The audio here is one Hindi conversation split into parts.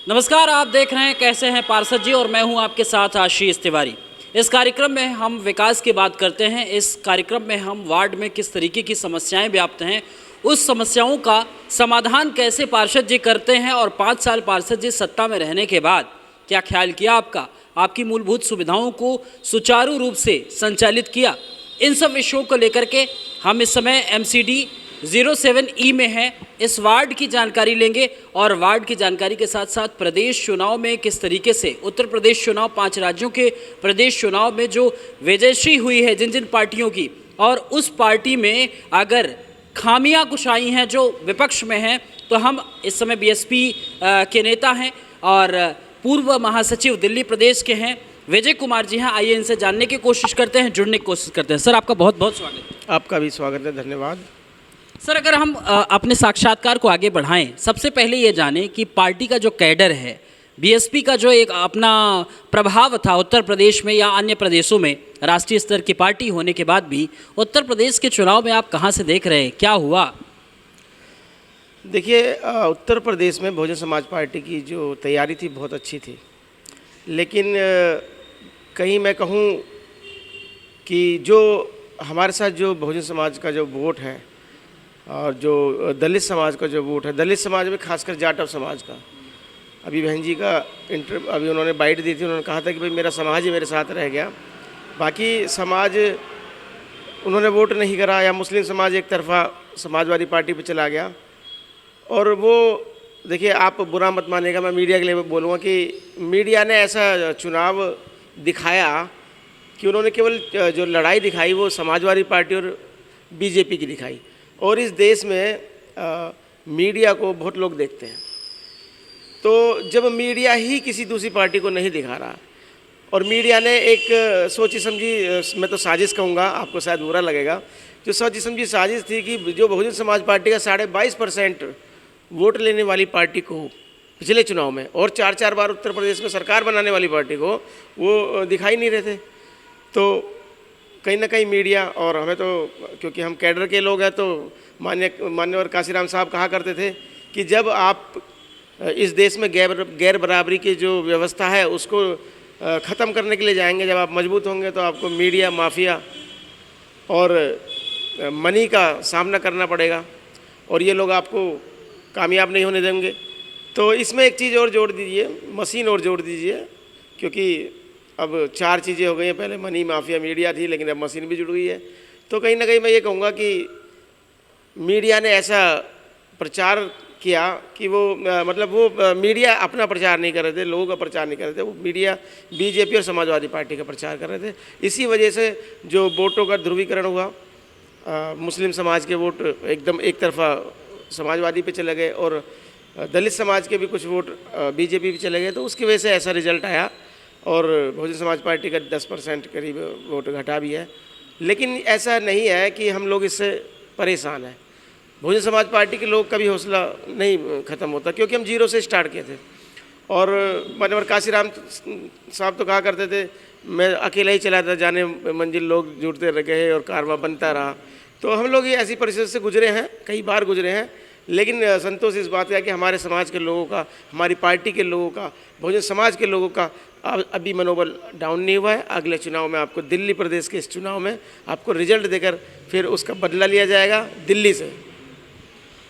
नमस्कार, आप देख रहे हैं कैसे हैं पार्षद जी और मैं हूं आपके साथ आशीष तिवारी। इस कार्यक्रम में हम विकास की बात करते हैं। इस कार्यक्रम में हम वार्ड में किस तरीके की समस्याएं व्याप्त हैं, उस समस्याओं का समाधान कैसे पार्षद जी करते हैं और 5 साल पार्षद जी सत्ता में रहने के बाद क्या ख्याल किया आपकी मूलभूत सुविधाओं को सुचारू रूप से संचालित किया। इन सब विषयों को लेकर के हम इस समय MCD 07E में है। इस वार्ड की जानकारी लेंगे और वार्ड की जानकारी के साथ साथ प्रदेश चुनाव में किस तरीके से उत्तर प्रदेश चुनाव 5 राज्यों के प्रदेश चुनाव में जो विजयश्री हुई है जिन जिन पार्टियों की, और उस पार्टी में अगर खामियां कुछ आई हैं जो विपक्ष में हैं, तो हम इस समय BSP के नेता हैं और पूर्व महासचिव दिल्ली प्रदेश के हैं विजय कुमार जी हैं। आइए इनसे जानने की कोशिश करते हैं, जुड़ने की कोशिश करते हैं। सर, आपका बहुत बहुत स्वागत है। आपका भी स्वागत है, धन्यवाद। सर, अगर हम अपने साक्षात्कार को आगे बढ़ाएं, सबसे पहले ये जानें कि पार्टी का जो कैडर है, BSP का जो एक अपना प्रभाव था उत्तर प्रदेश में या अन्य प्रदेशों में, राष्ट्रीय स्तर की पार्टी होने के बाद भी उत्तर प्रदेश के चुनाव में आप कहां से देख रहे हैं, क्या हुआ? देखिए, उत्तर प्रदेश में बहुजन समाज पार्टी की जो तैयारी थी बहुत अच्छी थी, लेकिन कहीं मैं कहूँ कि जो हमारे साथ जो बहुजन समाज का जो वोट है और जो दलित समाज का जो वोट है, दलित समाज में खासकर जाटव समाज का, अभी बहन जी का अभी उन्होंने बाइट दी थी, उन्होंने कहा था कि भाई मेरा समाज ही मेरे साथ रह गया, बाकी समाज उन्होंने वोट नहीं करा, या मुस्लिम समाज एक तरफा समाजवादी पार्टी पे चला गया। और वो देखिए, आप बुरा मत मानिएगा, मैं मीडिया के लिए बोलूँगा कि मीडिया ने ऐसा चुनाव दिखाया कि उन्होंने केवल जो लड़ाई दिखाई वो समाजवादी पार्टी और BJP की दिखाई। और इस देश में मीडिया को बहुत लोग देखते हैं, तो जब मीडिया ही किसी दूसरी पार्टी को नहीं दिखा रहा और मीडिया ने एक सोची समझी, मैं तो साजिश कहूँगा, आपको शायद बुरा लगेगा, जो सोची समझी साजिश थी कि जो बहुजन समाज पार्टी का 22.5% वोट लेने वाली पार्टी को पिछले चुनाव में और 4 बार उत्तर प्रदेश में सरकार बनाने वाली पार्टी को वो दिखाई नहीं रहे थे। तो कहीं ना कहीं मीडिया, और हमें तो क्योंकि हम कैडर के लोग हैं, तो मान्यवर काशीराम साहब कहा करते थे कि जब आप इस देश में गैर बराबरी की जो व्यवस्था है उसको ख़त्म करने के लिए जाएंगे, जब आप मजबूत होंगे तो आपको मीडिया माफिया और मनी का सामना करना पड़ेगा और ये लोग आपको कामयाब नहीं होने देंगे। तो इसमें एक चीज़ और जोड़ दीजिए, मशीन और जोड़ दीजिए, क्योंकि अब 4 चीज़ें हो गई हैं। पहले मनी माफिया मीडिया थी, लेकिन अब मशीन भी जुड़ गई है। तो कहीं ना कहीं मैं ये कहूँगा कि मीडिया ने ऐसा प्रचार किया कि वो मतलब वो मीडिया अपना प्रचार नहीं कर रहे थे, लोगों का प्रचार नहीं कर रहे थे, वो मीडिया BJP और समाजवादी पार्टी का प्रचार कर रहे थे। इसी वजह से जो वोटों का ध्रुवीकरण हुआ, मुस्लिम समाज के वोट एकदम एक तरफा समाजवादी पे चले गए और दलित समाज के भी कुछ वोट BJP पे चले गए, तो उसकी वजह से ऐसा रिजल्ट आया और बहुजन समाज पार्टी का 10% करीब वोट घटा भी है। लेकिन ऐसा नहीं है कि हम लोग इससे परेशान हैं। बहुजन समाज पार्टी के लोग का भी हौसला नहीं ख़त्म होता, क्योंकि हम 0 से स्टार्ट किए थे। और माननीय काशीराम साहब तो कहा करते थे, मैं अकेला ही चला था, जाने मंजिल लोग जुड़ते रह गए और कारवां बनता रहा। तो हम लोग ये ऐसी परिस्थिति से गुजरे हैं, कई बार गुजरे हैं, लेकिन संतोष इस बात का कि हमारे समाज के लोगों का, हमारी पार्टी के लोगों का, बहुजन समाज के लोगों का अभी मनोबल डाउन नहीं हुआ है। अगले चुनाव में आपको, दिल्ली प्रदेश के इस चुनाव में आपको रिजल्ट देकर फिर उसका बदला लिया जाएगा दिल्ली से।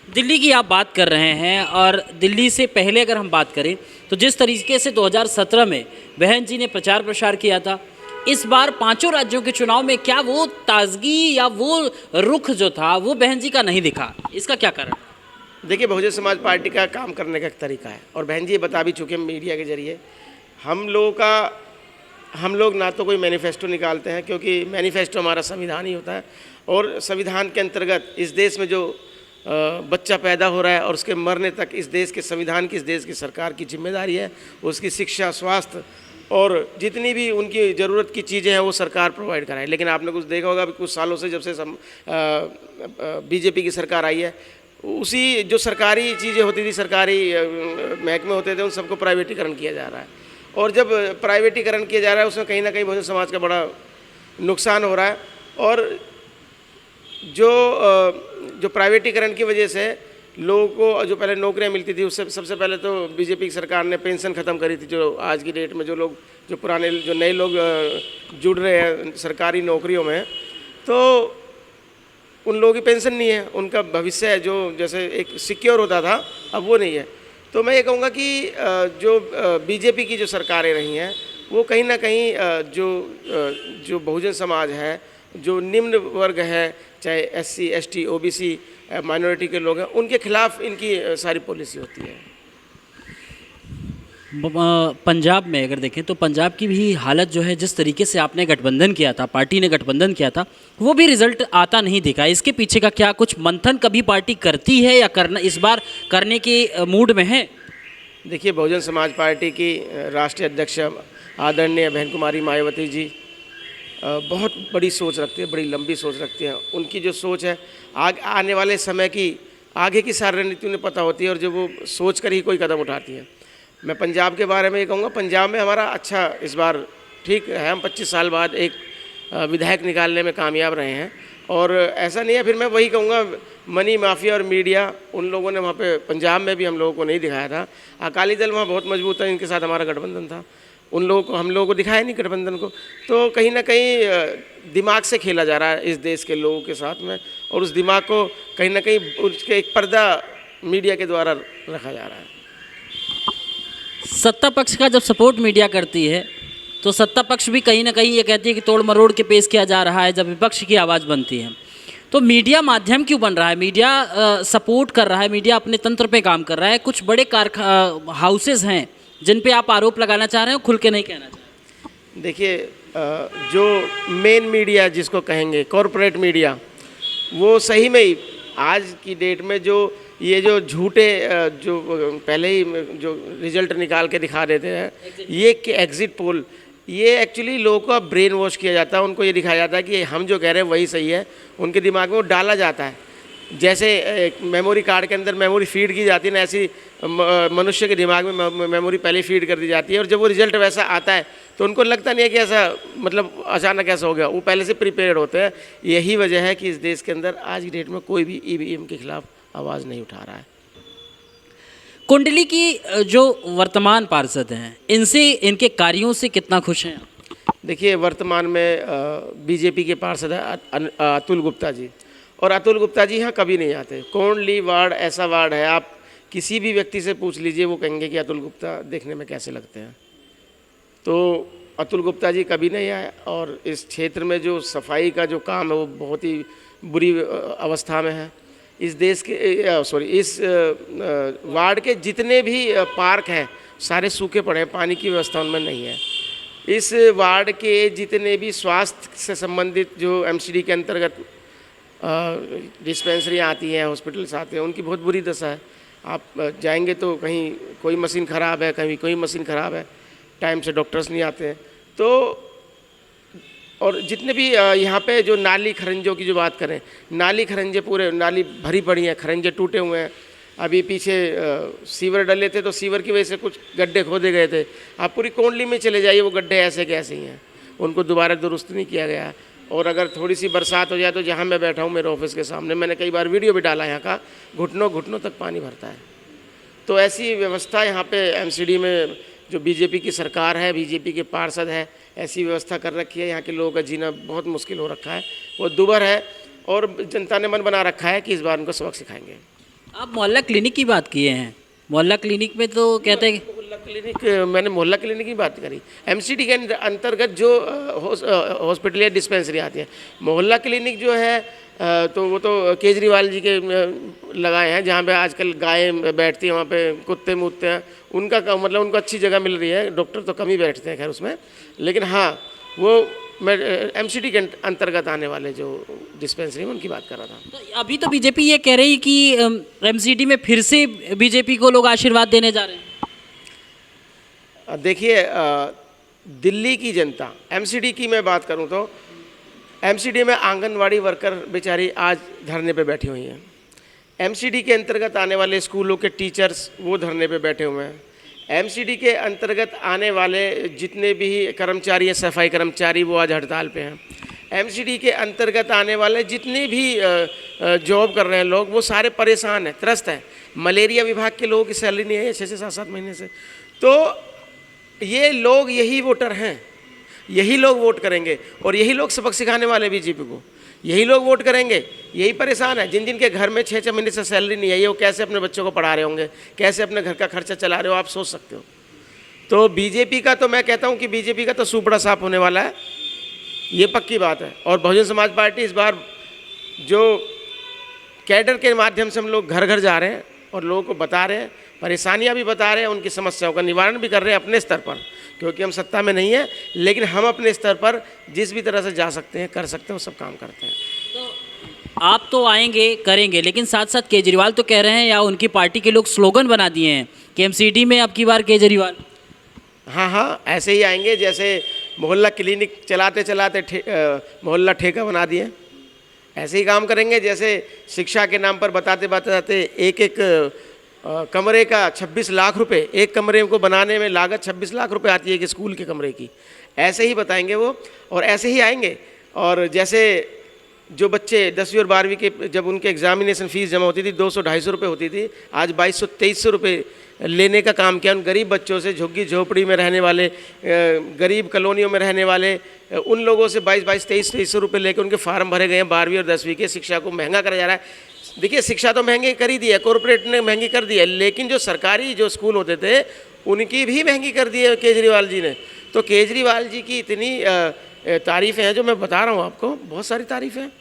दिल्ली की आप बात कर रहे हैं, और दिल्ली से पहले अगर हम बात करें तो जिस तरीके से 2017 में बहन जी ने प्रचार प्रसार किया था, इस बार 5 राज्यों के चुनाव में क्या वो ताजगी या वो रुख जो था वो बहन जी का नहीं दिखा? इसका क्या कारण? देखिए, बहुजन समाज पार्टी का काम करने का एक तरीका है, और बहन जी ये बता भी चुके हैं मीडिया के जरिए। हम लोग ना तो कोई मैनिफेस्टो निकालते हैं, क्योंकि मैनिफेस्टो हमारा संविधान ही होता है, और संविधान के अंतर्गत इस देश में जो बच्चा पैदा हो रहा है और उसके मरने तक इस देश के संविधान की, इस देश की सरकार की जिम्मेदारी है। उसकी शिक्षा, स्वास्थ्य और जितनी भी उनकी ज़रूरत की चीज़ें हैं वो सरकार प्रोवाइड कराए। लेकिन आपने कुछ देखा होगा, कुछ सालों से जब से BJP की सरकार आई है, उसी जो सरकारी चीज़ें होती थी, सरकारी महकमे होते थे, उन सबको प्राइवेटीकरण किया जा रहा है। और जब प्राइवेटीकरण किया जा रहा है, उसमें कहीं ना कहीं बहुजन समाज का बड़ा नुकसान हो रहा है। और जो प्राइवेटीकरण की वजह से लोगों को जो पहले नौकरियां मिलती थी उससे सबसे पहले तो बीजेपी की सरकार ने पेंशन ख़त्म करी थी। जो आज की डेट में जो लोग जो पुराने जो नए लोग जुड़ रहे हैं सरकारी नौकरियों में, तो उन लोगों की पेंशन नहीं है, उनका भविष्य है जो जैसे एक सिक्योर होता था अब वो नहीं है। तो मैं ये कहूँगा कि जो बीजेपी की जो सरकारें रही हैं वो कहीं ना कहीं जो बहुजन समाज है, जो निम्न वर्ग है, चाहे SC ST OBC माइनॉरिटी के लोग हैं, उनके खिलाफ इनकी सारी पॉलिसी होती है। पंजाब में अगर देखें तो पंजाब की भी हालत जो है, जिस तरीके से आपने गठबंधन किया था, पार्टी ने गठबंधन किया था, वो भी रिजल्ट आता नहीं दिखा। इसके पीछे का क्या कुछ मंथन कभी पार्टी करती है या करना इस बार करने के मूड में है? देखिए, बहुजन समाज पार्टी की राष्ट्रीय अध्यक्ष आदरणीय बहन कुमारी मायावती जी बहुत बड़ी सोच रखती है, बड़ी लंबी सोच रखती हैं। उनकी जो सोच है आने वाले समय की आगे की सारी रणनीति उन्हें पता होती है और जो वो सोच कर ही कोई कदम उठाती है। मैं पंजाब के बारे में ये कहूँगा, पंजाब में हमारा अच्छा इस बार ठीक है। हम 25 साल बाद एक विधायक निकालने में कामयाब रहे हैं और ऐसा नहीं है। फिर मैं वही कहूँगा, मनी माफिया और मीडिया उन लोगों ने वहाँ पे पंजाब में भी हम लोगों को नहीं दिखाया था। अकाली दल वहाँ बहुत मजबूत था, इनके साथ हमारा गठबंधन था, उन लोगों को हम लोगों को दिखाया नहीं गठबंधन को। तो कहीं ना कहीं दिमाग से खेला जा रहा है इस देश के लोगों के साथ में, और उस दिमाग को कहीं ना कहीं उसके एक पर्दा मीडिया के द्वारा रखा जा रहा है। सत्ता पक्ष का जब सपोर्ट मीडिया करती है तो सत्ता पक्ष भी कहीं ना कहीं ये कहती है कि तोड़ मरोड़ के पेश किया जा रहा है। जब विपक्ष की आवाज़ बनती है तो मीडिया माध्यम क्यों बन रहा है? मीडिया सपोर्ट कर रहा है, मीडिया अपने तंत्र पे काम कर रहा है। कुछ बड़े हाउसेज हैं जिन पे आप आरोप लगाना चाह रहे हो, खुल के नहीं कहना चाह रहे। देखिए, जो मेन मीडिया जिसको कहेंगे कॉरपोरेट मीडिया, वो सही में ही आज की डेट में जो ये जो झूठे जो पहले ही जो रिजल्ट निकाल के दिखा देते हैं, ये एग्जिट पोल, ये एक्चुअली लोगों को ब्रेन वॉश किया जाता है। उनको ये दिखाया जाता है कि हम जो कह रहे हैं वही सही है, उनके दिमाग में वो डाला जाता है। जैसे एक मेमोरी कार्ड के अंदर मेमोरी फीड की जाती है ना, ऐसी मनुष्य के दिमाग में मेमोरी पहले फीड कर दी जाती है, और जब वो रिजल्ट वैसा आता है तो उनको लगता नहीं है कि ऐसा मतलब अचानक ऐसा हो गया, वो पहले से प्रिपेयर्ड होते हैं। यही वजह है कि इस देश के अंदर आज की डेट में कोई भी EVM के खिलाफ आवाज़ नहीं उठा रहा है। कुंडली की जो वर्तमान पार्षद हैं, इनसे इनके कार्यों से कितना खुश हैं? देखिए, वर्तमान में बीजेपी के पार्षद है अतुल गुप्ता जी, और अतुल गुप्ता जी यहाँ कभी नहीं आते। कोंडली वार्ड ऐसा वार्ड है, आप किसी भी व्यक्ति से पूछ लीजिए, वो कहेंगे कि अतुल गुप्ता देखने में कैसे लगते हैं। तो अतुल गुप्ता जी कभी नहीं आए, और इस क्षेत्र में जो सफाई का जो काम है वो बहुत ही बुरी अवस्था में है। इस देश के इस वार्ड के जितने भी पार्क हैं सारे सूखे पड़े हैं, पानी की व्यवस्था उनमें नहीं है। इस वार्ड के जितने भी स्वास्थ्य से संबंधित जो MCD के अंतर्गत डिस्पेंसरी आती हैं, हॉस्पिटल्स आते हैं, उनकी बहुत बुरी दशा है। आप जाएंगे तो कहीं कोई मशीन ख़राब है, कहीं कोई मशीन ख़राब है, टाइम से डॉक्टर्स नहीं आते हैं। तो और जितने भी यहाँ पे जो नाली खरंजों की जो बात करें, नाली खरंजे पूरे नाली भरी पड़ी हैं, खरंजे टूटे हुए हैं। अभी पीछे सीवर डले थे तो सीवर की वजह से कुछ गड्ढे खोदे गए थे। आप पूरी कोंडली में चले जाइए, वो गड्ढे ऐसे के ऐसे ही हैं, उनको दोबारा दुरुस्त नहीं किया गया। और अगर थोड़ी सी बरसात हो जाए तो जहाँ मैं बैठा हूँ मेरे ऑफिस के सामने, मैंने कई बार वीडियो भी डाला, यहाँ का घुटनों घुटनों तक पानी भरता है। तो ऐसी व्यवस्था यहाँ पे MCD में जो बीजेपी की सरकार है, बीजेपी के पार्षद है, ऐसी व्यवस्था कर रखी है। यहाँ के लोगों का जीना बहुत मुश्किल हो रखा है, वो दुभर है, और जनता ने मन बना रखा है कि इस बार उनको सबक सिखाएंगे। आप मोहल्ला क्लिनिक की बात किए हैं, मोहल्ला क्लिनिक में तो कहते हैं मोहल्ला क्लिनिक, मैंने मोहल्ला क्लिनिक की बात करी। MCD के अंतर्गत जो हॉस्पिटल या डिस्पेंसरी आती है, मोहल्ला क्लिनिक जो है तो वो तो केजरीवाल जी के लगाए हैं, जहाँ पे आजकल गायें बैठती हैं, वहाँ पे कुत्ते मूतते हैं, उनका मतलब उनको अच्छी जगह मिल रही है। डॉक्टर तो कम ही बैठते हैं खैर उसमें, लेकिन हाँ वो मैं MCD के अंतर्गत आने वाले जो डिस्पेंसरी में उनकी बात कर रहा था। तो अभी तो बीजेपी ये कह रही कि MCD में फिर से बीजेपी को लोग आशीर्वाद देने जा रहे हैं। देखिए, दिल्ली की जनता, MCD की मैं बात करूं तो MCD में आंगनवाड़ी वर्कर बेचारी आज धरने पे बैठी हुई हैं। MCD के अंतर्गत आने वाले स्कूलों के टीचर्स वो धरने पे बैठे हुए हैं। MCD के अंतर्गत आने वाले जितने भी कर्मचारी हैं, सफाई कर्मचारी, वो आज हड़ताल पे हैं। एमसीडी के अंतर्गत आने वाले जितने भी जॉब कर रहे हैं लोग, वो सारे परेशान हैं, त्रस्त हैं। मलेरिया विभाग के लोगों की सैलरी नहीं है 6 से 7 महीने से। तो ये लोग यही वोटर हैं, यही लोग वोट करेंगे और यही लोग सबक सिखाने वाले बीजेपी को, यही लोग वोट करेंगे। यही परेशान है, जिन जिन के घर में 6 महीने से सैलरी नहीं है, ये वो कैसे अपने बच्चों को पढ़ा रहे होंगे, कैसे अपने घर का खर्चा चला रहे हो, आप सोच सकते हो। तो बीजेपी का तो मैं कहता हूँ कि बीजेपी का तो सुपड़ा साफ होने वाला है, ये पक्की बात है। और बहुजन समाज पार्टी इस बार जो कैडर के माध्यम से हम लोग घर घर जा रहे हैं और लोगों को बता रहे हैं, परेशानियां भी बता रहे हैं, उनकी समस्याओं का निवारण भी कर रहे हैं अपने स्तर पर, क्योंकि हम सत्ता में नहीं है, लेकिन हम अपने स्तर पर जिस भी तरह से जा सकते हैं, कर सकते हैं, वो सब काम करते हैं। तो आप तो आएंगे करेंगे, लेकिन साथ साथ केजरीवाल तो कह रहे हैं या उनकी पार्टी के लोग स्लोगन बना दिए हैं कि एमसीडी में अब की बार केजरीवाल। हाँ, ऐसे ही आएंगे जैसे मोहल्ला क्लिनिक चलाते चलाते मोहल्ला ठेका बना दिए, ऐसे ही काम करेंगे। जैसे शिक्षा के नाम पर बताते बताते एक कमरे का 26 लाख रुपए, एक कमरे को बनाने में लागत 26 लाख रुपए आती है एक स्कूल के कमरे की, ऐसे ही बताएंगे वो और ऐसे ही आएंगे। और जैसे जो बच्चे 10वीं और 12वीं के जब उनके एग्जामिनेशन फीस जमा होती थी 200-250 रुपये होती थी, आज 2200-2300 रुपये लेने का काम किया उन गरीब बच्चों से, झुग्गी झोपड़ी में रहने वाले, गरीब कॉलोनियों में रहने वाले उन लोगों से 2200-2300 रुपये लेकर उनके फार्म भरे गए हैं 12वीं और 10वीं के। शिक्षा को महंगा करा जा रहा है। देखिए, शिक्षा तो महंगी कर ही दी है, कॉरपोरेट ने महंगी कर दी है, लेकिन जो सरकारी जो स्कूल होते थे उनकी भी महंगी कर दी है केजरीवाल जी ने। तो केजरीवाल जी की इतनी तारीफ़ें हैं जो मैं बता रहा हूँ आपको, बहुत सारी तारीफ़ें हैं।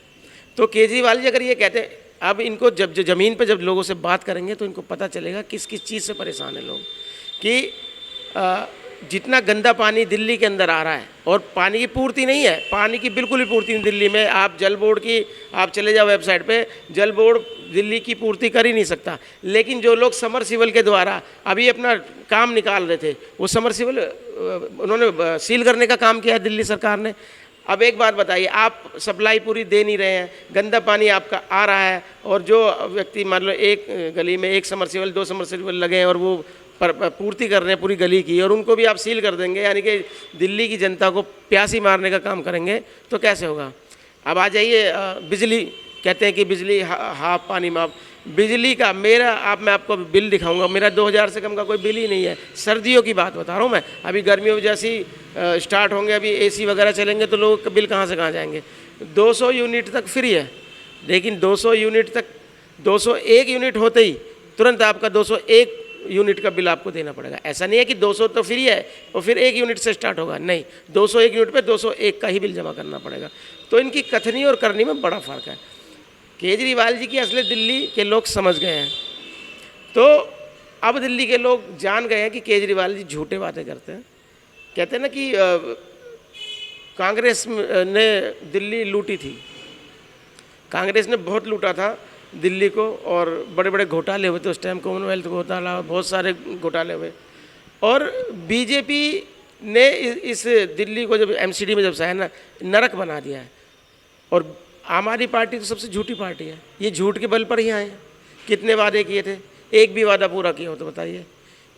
तो केजरीवाल जी अगर ये कहते हैं, अब इनको जब ज़मीन पर जब लोगों से बात करेंगे तो इनको पता चलेगा किस किस चीज़ से परेशान है लोग, कि जितना गंदा पानी दिल्ली के अंदर आ रहा है और पानी की पूर्ति नहीं है, पानी की बिल्कुल ही पूर्ति नहीं दिल्ली में। आप जल बोर्ड की आप चले जाओ वेबसाइट पे, जल बोर्ड दिल्ली की पूर्ति कर ही नहीं सकता। लेकिन जो लोग समरसीबल के द्वारा अभी अपना काम निकाल रहे थे, वो समरसीबल उन्होंने सील करने का काम किया है दिल्ली सरकार ने। अब एक बात बताइए, आप सप्लाई पूरी दे नहीं रहे हैं, गंदा पानी आपका आ रहा है, और जो व्यक्ति मान लो एक गली में 1 समरसीबल 2 समरसीबल लगे हैं और वो पूर्ति कर रहे हैं पूरी गली की, और उनको भी आप सील कर देंगे, यानी कि दिल्ली की जनता को प्यासी मारने का काम करेंगे, तो कैसे होगा। अब आ जाइए बिजली, कहते हैं कि बिजली हाफ पानी माफ। बिजली का मैं आपको बिल दिखाऊंगा, मेरा 2000 से कम का कोई बिल ही नहीं है। सर्दियों की बात बता रहा हूँ मैं, अभी गर्मियों जैसी स्टार्ट होंगे, अभी एसी वगैरह चलेंगे तो लोगों के बिल कहाँ से कहाँ जाएंगे। 200 यूनिट तक फ्री है, लेकिन 200 यूनिट तक 201 यूनिट होते ही तुरंत आपका 201 यूनिट का बिल आपको देना पड़ेगा। ऐसा नहीं है कि 200 तो फ्री है और फिर 1 यूनिट से स्टार्ट होगा, नहीं, 201 यूनिट पे 201 का ही बिल जमा करना पड़ेगा। तो इनकी कथनी और करनी में बड़ा फ़र्क है। केजरीवाल जी की असलियत दिल्ली के लोग समझ गए हैं। तो अब दिल्ली के लोग जान गए हैं कि केजरीवाल जी झूठे बातें करते हैं। कहते हैं ना कि कांग्रेस ने दिल्ली लूटी थी, कांग्रेस ने बहुत लूटा था दिल्ली को, और बड़े बड़े घोटाले हुए थे उस टाइम, कॉमनवेल्थ घोटाला, बहुत सारे घोटाले हुए। और बीजेपी ने इस दिल्ली को जब एमसीडी में जब से है ना, नरक बना दिया है। और आम आदमी पार्टी तो सबसे झूठी पार्टी है, ये झूठ के बल पर ही आए हैं। कितने वादे किए थे, एक भी वादा पूरा किया हो तो बताइए।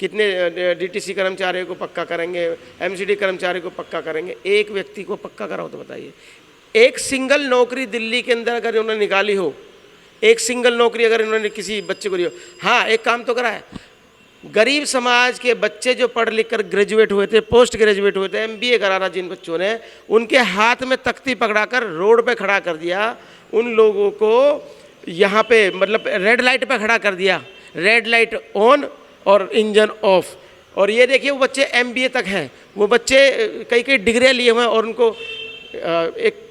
कितने डीटीसी कर्मचारियों को पक्का करेंगे, एमसीडी कर्मचारी को पक्का करेंगे, एक व्यक्ति को पक्का करा हो तो बताइए। एक सिंगल नौकरी दिल्ली के अंदर अगर उन्होंने निकाली हो, एक सिंगल नौकरी अगर इन्होंने किसी बच्चे को दी हो। हाँ, एक काम तो करा है, गरीब समाज के बच्चे जो पढ़ लिख कर ग्रेजुएट हुए थे, पोस्ट ग्रेजुएट हुए थे, MBA कराना जिन बच्चों ने, उनके हाथ में तख्ती पकड़ाकर रोड पे खड़ा कर दिया। उन लोगों को यहाँ पे मतलब रेड लाइट पे खड़ा कर दिया, रेड लाइट ऑन और इंजन ऑफ। और ये देखिए वो बच्चे MBA तक हैं, वो बच्चे कई कई डिग्रियाँ लिए हुए हैं, और उनको एक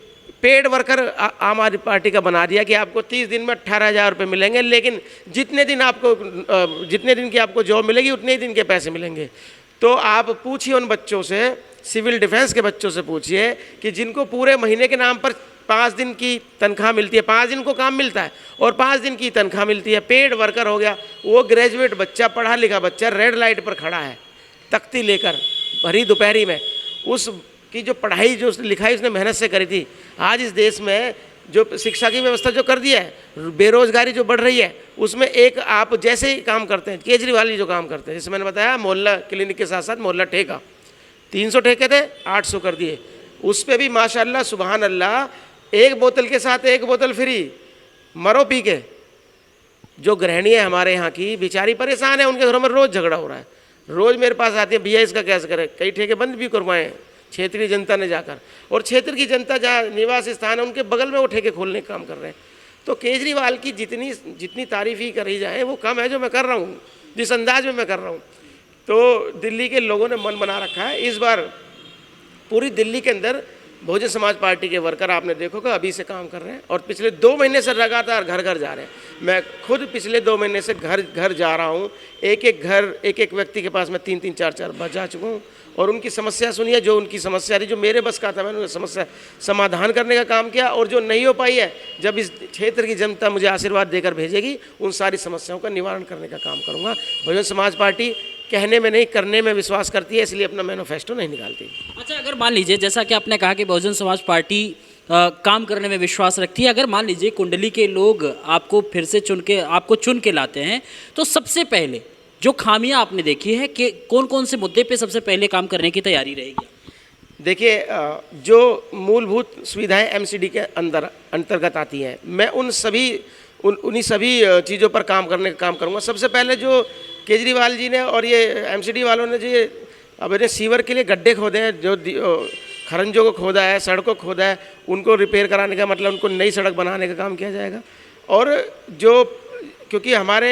पेड वर्कर आम आदमी पार्टी का बना दिया कि आपको 30 दिन में 18,000 रुपये मिलेंगे, लेकिन जितने दिन की आपको जॉब मिलेगी उतने ही दिन के पैसे मिलेंगे। तो आप पूछिए उन बच्चों से, सिविल डिफेंस के बच्चों से पूछिए कि जिनको पूरे महीने के नाम पर 5 दिन की तनख्वाह मिलती है, 5 दिन को काम मिलता है और 5 दिन की तनख्वाह मिलती है, पेड वर्कर हो गया। वो ग्रेजुएट बच्चा, पढ़ा लिखा बच्चा रेड लाइट पर खड़ा है तख्ती लेकर भरी दोपहरी में, उस की जो पढ़ाई जो उसने लिखाई उसने मेहनत से करी थी। आज इस देश में जो शिक्षा की व्यवस्था जो कर दिया है, बेरोजगारी जो बढ़ रही है, उसमें एक आप जैसे ही काम करते हैं, केजरीवाल जी जो काम करते हैं, जैसे मैंने बताया मोहल्ला क्लिनिक के साथ साथ मोहल्ला ठेका, 300 ठेके थे 800 कर दिए। उस पे भी माशाल्लाह सुभान अल्लाह एक बोतल के साथ एक बोतल फ्री, मरो पी के। जो गृहिणी है हमारे यहाँ की बेचारी परेशान है, उनके घरों में रोज़ झगड़ा हो रहा है, रोज़ मेरे पास आती है, भैया इसका कैसे करें। कई ठेके बंद भी करवाएं क्षेत्रीय जनता ने जाकर, और क्षेत्र की जनता जहाँ निवास स्थान है उनके बगल में वो ठेके खोलने का काम कर रहे हैं। तो केजरीवाल की जितनी तारीफ ही करी जाए वो कम है जो मैं कर रहा हूँ, जिस अंदाज में मैं कर रहा हूँ। तो दिल्ली के लोगों ने मन बना रखा है, इस बार पूरी दिल्ली के अंदर बहुजन समाज पार्टी के वर्कर आपने देखोगे अभी से काम कर रहे हैं, और पिछले 2 महीने से लगातार घर घर जा रहे हैं। मैं खुद पिछले 2 महीने से घर घर जा रहा हूँ, एक एक घर एक एक व्यक्ति के पास मैं 3-3 4-4 बार जा चुका हूँ, और उनकी समस्या सुनिए। जो उनकी समस्या थी, जो मेरे बस का था, मैंने उनकी समस्या समाधान करने का काम किया, और जो नहीं हो पाई है, जब इस क्षेत्र की जनता मुझे आशीर्वाद देकर भेजेगी, उन सारी समस्याओं का निवारण करने का काम करूँगा। बहुजन समाज पार्टी कहने में नहीं करने में विश्वास करती है, इसलिए अपना मैनिफेस्टो नहीं निकालती। अच्छा, अगर मान लीजिए जैसा कि आपने कहा कि बहुजन समाज पार्टी काम करने में विश्वास रखती है, अगर मान लीजिए कुंडली के लोग आपको फिर से चुन के लाते हैं, तो सबसे पहले जो खामियां आपने देखी है कि कौन कौन से मुद्दे पे सबसे पहले काम करने की तैयारी रहेगी? देखिए, जो मूलभूत सुविधाएं एमसीडी के अंतर्गत आती हैं, मैं उन्हीं सभी चीज़ों पर काम करूंगा। सबसे पहले जो केजरीवाल जी ने और ये एमसीडी वालों ने जो अब इन्हें सीवर के लिए गड्ढे खोदे हैं, जो खरंजों को खोदा है, सड़कों को खोदा है, उनको रिपेयर कराने का मतलब उनको नई सड़क बनाने का काम किया जाएगा। और जो क्योंकि हमारे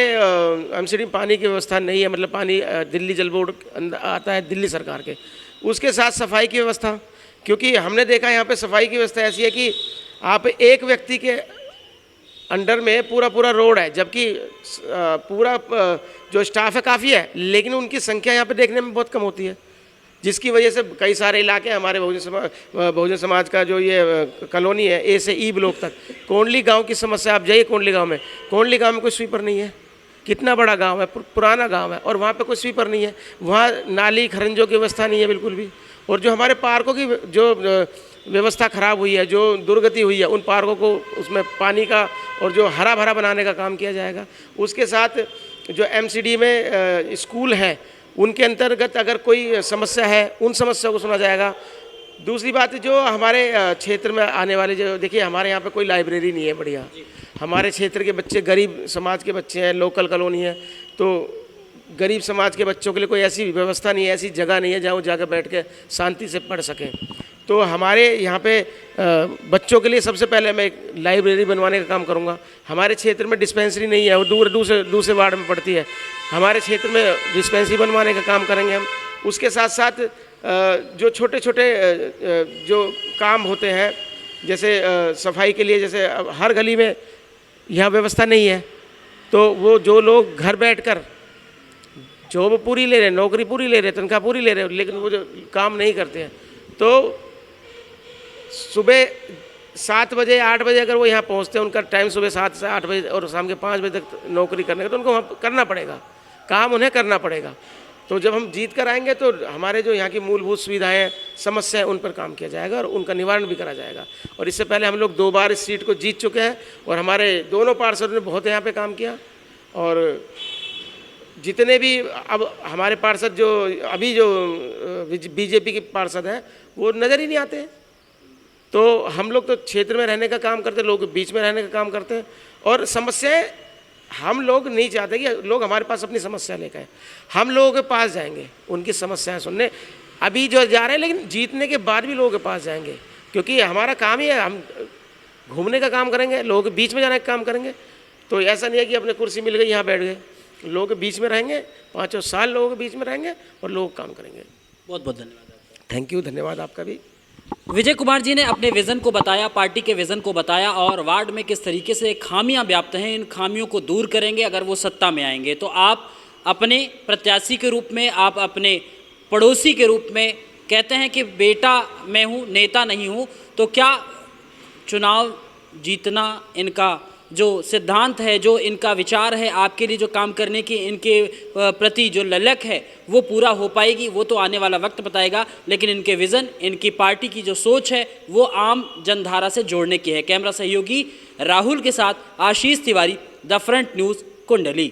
एमसीडी पानी की व्यवस्था नहीं है, मतलब पानी दिल्ली जल बोर्ड आता है दिल्ली सरकार के, उसके साथ सफाई की व्यवस्था, क्योंकि हमने देखा यहाँ पे सफाई की व्यवस्था ऐसी है कि आप एक व्यक्ति के अंडर में पूरा रोड है, जबकि पूरा जो स्टाफ है काफ़ी है, लेकिन उनकी संख्या यहाँ पे देखने में बहुत कम होती है, जिसकी वजह से कई सारे इलाके हमारे बहुजन समाज का जो ये कॉलोनी है, ए से ई ब्लॉक तक, कोंडली गांव की समस्या। आप जाइए कोंडली गांव में कोई स्वीपर नहीं है। कितना बड़ा गांव है, पुराना गांव है, और वहाँ पे कोई स्वीपर नहीं है, वहाँ नाली खरंजों की व्यवस्था नहीं है बिल्कुल भी। और जो हमारे पार्कों की जो व्यवस्था खराब हुई है, जो दुर्गति हुई है, उन पार्कों को उसमें पानी का और जो हरा भरा बनाने का काम किया जाएगा। उसके साथ जो एमसीडी में स्कूल हैं, उनके अंतर्गत अगर कोई समस्या है, उन समस्या को सुना जाएगा। दूसरी बात, जो हमारे क्षेत्र में आने वाले, जो देखिए हमारे यहाँ पे कोई लाइब्रेरी नहीं है बढ़िया, हमारे क्षेत्र के बच्चे गरीब समाज के बच्चे हैं, लोकल कॉलोनी है, तो गरीब समाज के बच्चों के लिए कोई ऐसी व्यवस्था नहीं है, ऐसी जगह नहीं है जहाँ वो जाकर बैठ के शांति से पढ़ सकें। तो हमारे यहाँ पे बच्चों के लिए सबसे पहले मैं एक लाइब्रेरी बनवाने का काम करूँगा। हमारे क्षेत्र में डिस्पेंसरी नहीं है, वो दूसरे वार्ड में पड़ती है, हमारे क्षेत्र में डिस्पेंसरी बनवाने का काम करेंगे हम। उसके साथ साथ जो छोटे छोटे जो काम होते हैं, जैसे सफाई के लिए, जैसे हर गली में यहाँ व्यवस्था नहीं है, तो वो जो लोग घर बैठकर जॉब पूरी ले रहे हैं, नौकरी पूरी ले रहे हैं, तनख्वाह पूरी ले रहे हैं, लेकिन वो जो काम नहीं करते हैं, तो सुबह 7 बजे 8 बजे अगर वो यहाँ पहुँचते हैं, उनका टाइम सुबह 7 से 8 बजे और शाम के 5 बजे तक नौकरी करने का, तो उनको वहाँ करना पड़ेगा, काम उन्हें करना पड़ेगा। तो जब हम जीत कर आएंगे तो हमारे जो यहाँ की मूलभूत सुविधाएं, समस्या है, उन पर काम किया जाएगा और उनका निवारण भी करा जाएगा। और इससे पहले हम लोग 2 बार इस सीट को जीत चुके हैं, और हमारे दोनों पार्षदों ने बहुत यहाँ पे काम किया। और जितने भी अब हमारे पार्षद जो अभी जो बीजेपी के पार्षद हैं, वो नज़र ही नहीं आते हैं। तो हम लोग तो क्षेत्र में रहने का काम करते हैं, लोग बीच में रहने का काम करते हैं, और समस्याएं हम लोग नहीं चाहते कि लोग हमारे पास अपनी समस्या लेकर आए। हम लोगों के पास जाएंगे उनकी समस्याएं सुनने, अभी जो जा रहे हैं, लेकिन जीतने के बाद भी लोगों के पास जाएंगे, क्योंकि हमारा काम ही है, हम घूमने का काम करेंगे, लोगों के बीच में जाने का काम करेंगे। तो ऐसा नहीं है कि अपने कुर्सी मिल गई यहाँ बैठ गए, लोगों के बीच में रहेंगे, 5 साल लोगों के बीच में रहेंगे और लोग काम करेंगे। बहुत बहुत धन्यवाद। थैंक यू, धन्यवाद आपका भी। विजय कुमार जी ने अपने विज़न को बताया, पार्टी के विज़न को बताया, और वार्ड में किस तरीके से खामियां व्याप्त हैं, इन खामियों को दूर करेंगे अगर वो सत्ता में आएंगे। तो आप अपने प्रत्याशी के रूप में, आप अपने पड़ोसी के रूप में कहते हैं कि बेटा मैं हूँ, नेता नहीं हूँ, तो क्या चुनाव जीतना इनका जो सिद्धांत है, जो इनका विचार है, आपके लिए जो काम करने की इनके प्रति जो ललक है, वो पूरा हो पाएगी? वो तो आने वाला वक्त बताएगा, लेकिन इनके विज़न, इनकी पार्टी की जो सोच है, वो आम जनधारा से जोड़ने की है। कैमरा सहयोगी राहुल के साथ आशीष तिवारी, द फ्रंट न्यूज़, कुंडली।